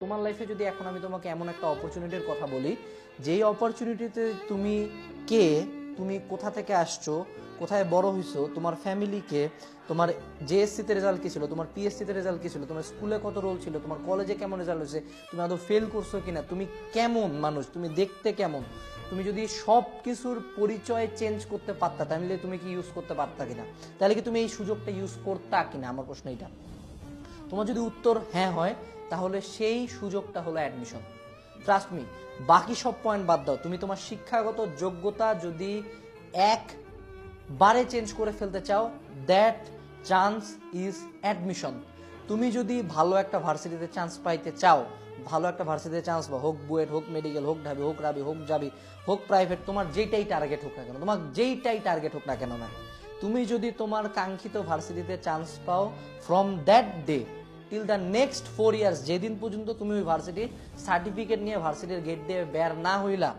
তোমার লাইফে যদি এখন আমি তোমাকে এমন একটা অপরচুনিটির কথা বলি, যেই অপরচুনিটিতে তুমি কে, তুমি কোথা থেকে আসছো, কোথায় বড় হইছো, তোমার ফ্যামিলিকে, তোমার জেএসসিতে রেজাল্ট কী ছিল, তোমার পিএসসিতে রেজাল্ট কী ছিল, তোমার স্কুলে কত রোল ছিল, তোমার কলেজে কেমন রেজাল্ট হয়েছে, তুমি আদৌ ফেল করছো কিনা, তুমি কেমন মানুষ, তুমি দেখতে কেমন, তুমি যদি সব কিছুর পরিচয় চেঞ্জ করতে পারতা তাহলে তুমি কি ইউজ করতে পারতা কিনা, তাহলে কি তুমি এই সুযোগটা ইউজ করতা কিনা, আমার প্রশ্ন এটা। তোমার যদি উত্তর হ্যাঁ হয় তাহলে সেই সুযোগটা হলো অ্যাডমিশন। ট্রাস্ট মি, বাকি সব পয়েন্ট বাদ দাও, তুমি তোমার শিক্ষাগত যোগ্যতা যদি একবারে চেঞ্জ করে ফেলতে চাও, দ্যাট চান্স ইজ অ্যাডমিশন। তুমি যদি ভালো একটা ভার্সিটিতে চান্স পাইতে চাও, ভালো একটা ভার্সিটিতে চান্স পাও, হোক বুয়েট, হোক মেডিকেল, হোক ঢাবি, হোক রাবি, হোক জাবি, হোক প্রাইভেট, তোমার যেইটাই টার্গেট হোক না কেন, তোমার যেইটাই টার্গেট হোক না কেন না, তুমি যদি তোমার কাঙ্ক্ষিত ভার্সিটিতে চান্স পাও, from that day till the next 4 years, যেদিন পর্যন্ত তুমি ওই ভার্সিটির সার্টিফিকেট নিয়ে ভার্সিটির গেট দিয়ে বের না হইলা,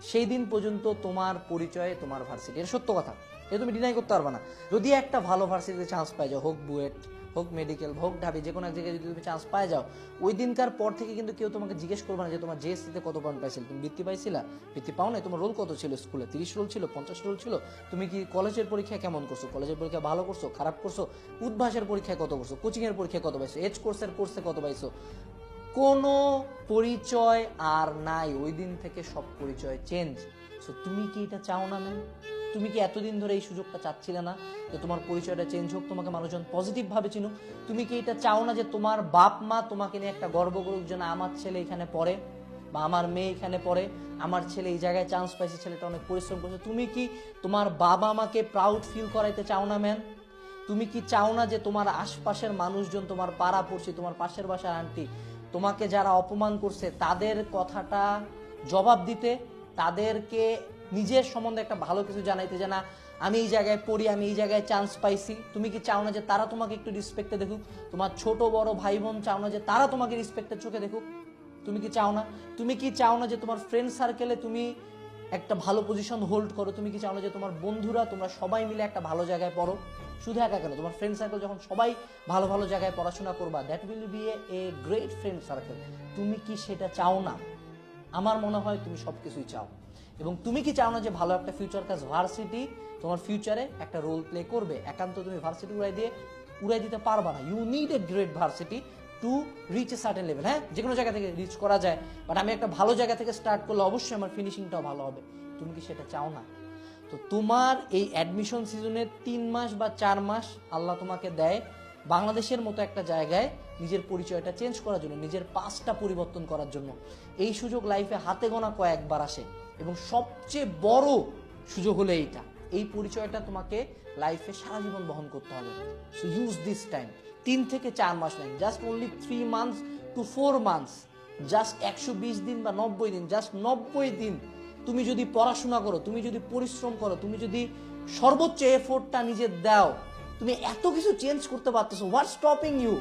সেই দিন পর্যন্ত তোমার পরিচয় তোমার ভার্সিটি। এর সত্য কথা, এটা তুমি ডিনাই করতে পারবে না। যদি একটা ভালো ভার্সিটিতে চান্স পাই যাও, হোক বুয়েট, হোক মেডিকেল, হোক ঢাবি, যে কোনো এক জায়গায় যদি তুমি চান্স পাই যাও, ওই দিনকার পর থেকে কিন্তু কেউ তোমাকে জিজ্ঞেস করবে না যে তোমার জেএসসিতে কত পয়েন্ট পাইছিল, তুমি বৃত্তি পাইছিলা, বৃত্তি পাও না, তোমার রোল কত ছিল স্কুলে, 30 রোল ছিল, 50 রোল ছিল, তুমি কি কলেজের পরীক্ষায় কেমন করছো, কলেজের পরীক্ষা ভালো করছো, খারাপ করছো, উদ্ভাসের পরীক্ষায় কত করছো, কোচিং এর পরীক্ষায় কত পাইছো, এজ কোর্সের কোর্সে কত পাইছো, কোনো পরিচয় আর নাই। ওই দিন থেকে সব পরিচয় চেঞ্জ। সো তুমি কি এটা চাও না ম্যাম? তুমি কি এতদিন ধরে এই সুযোগটা চাচ্ছিলে না যে তোমার পরিচয়টা চেঞ্জ হোক, তোমাকে মানুষজন পজিটিভ ভাবে চিনুক? তুমি কি এটা চাও না যে তোমার বাপ মা তোমাকে নিয়ে একটা গর্ব করুক যে না, আমার ছেলে এখানে পড়ে বা আমার মেয়ে এখানে পড়ে, আমার ছেলে এই জায়গায় চান্স পাইছে, ছেলেটা অনেক পরিশ্রম করছে? তুমি কি তোমার বাবা মাকে প্রাউড ফিল করাইতে চাও না ম্যাম? তুমি কি চাও না যে তোমার আশপাশের মানুষজন, তোমার পাড়া পড়শি, তোমার পাশের বাসার আন্টি, তোমাকে যারা অপমান করছে তাদের কথাটা জবাব দিতে, তাদেরকে নিজের সম্বন্ধে একটা ভালো কিছু জানাইতে, যে না আমি এই জায়গায় পড়ি, আমি এই জায়গায় চান্স পাইছি? তুমি কি চাও না যে তারা তোমাকে একটু রিসপেক্টে দেখুক? তোমার ছোট বড় ভাই বোন চাও না যে তারা তোমাকে রিসপেক্টের চোখে দেখুক? তুমি কি চাও না? তুমি কি চাও না যে তোমার ফ্রেন্ড সার্কেলে তুমি একটা ভালো পজিশন হোল্ড করো? তুমি কি চাও না যে তোমার বন্ধুরা, তোমরা সবাই মিলে একটা ভালো জায়গায় পড়ো? শুধু একা কেন, তোমার ফ্রেন্ড সার্কেল যখন সবাই ভালো ভালো জায়গায় পড়াশোনা করবা, that will B a great friend circle. তুমি কি সেটা চাও না? আমার মনে হয় তুমি সবকিছুই চাও। এবং তুমি কি চাও না যে ভালো একটা ফিউচার কাজ ভার্সিটি তোমার ফিউচারে একটা রোল প্লে করবে? একান্ত তুমি ভার্সিটি উড়াই দিতে পারবা না। You need a great varsity to reach a certain level. হ্যাঁ, যে কোনো জায়গা থেকে রিচ করা যায়, বাট আমি একটা ভালো জায়গা থেকে স্টার্ট করলে অবশ্যই আমার ফিনিশিংটাও ভালো হবে। তুমি কি সেটা চাও না? তো তোমার এই অ্যাডমিশন সিজনে 3 মাস বা 4 মাস আল্লাহ তোমাকে দেয় বাংলাদেশের মতো একটা জায়গায় নিজের পরিচয়টা চেঞ্জ করার জন্য, নিজের পাসটা পরিবর্তন করার জন্য। এই সুযোগ লাইফে হাতে গোনা কয়েকবার আসে, এবং সবচেয়ে বড় সুযোগ হলো এইটা। এই পরিচয়টা তোমাকে লাইফে সারা জীবন বহন করতে হবে। So use this time. 3 থেকে 4 মাস নয়, just only 3 months to 4 months, just 120 দিন বা 90 দিন, জাস্ট 90 দিন তুমি যদি পড়াশোনা করো, তুমি যদি পরিশ্রম করো, তুমি যদি সর্বোচ্চ এফোর্টটা নিজে দাও, তুমি এত কিছু চেঞ্জ করতে পারতেছো। What stopping you?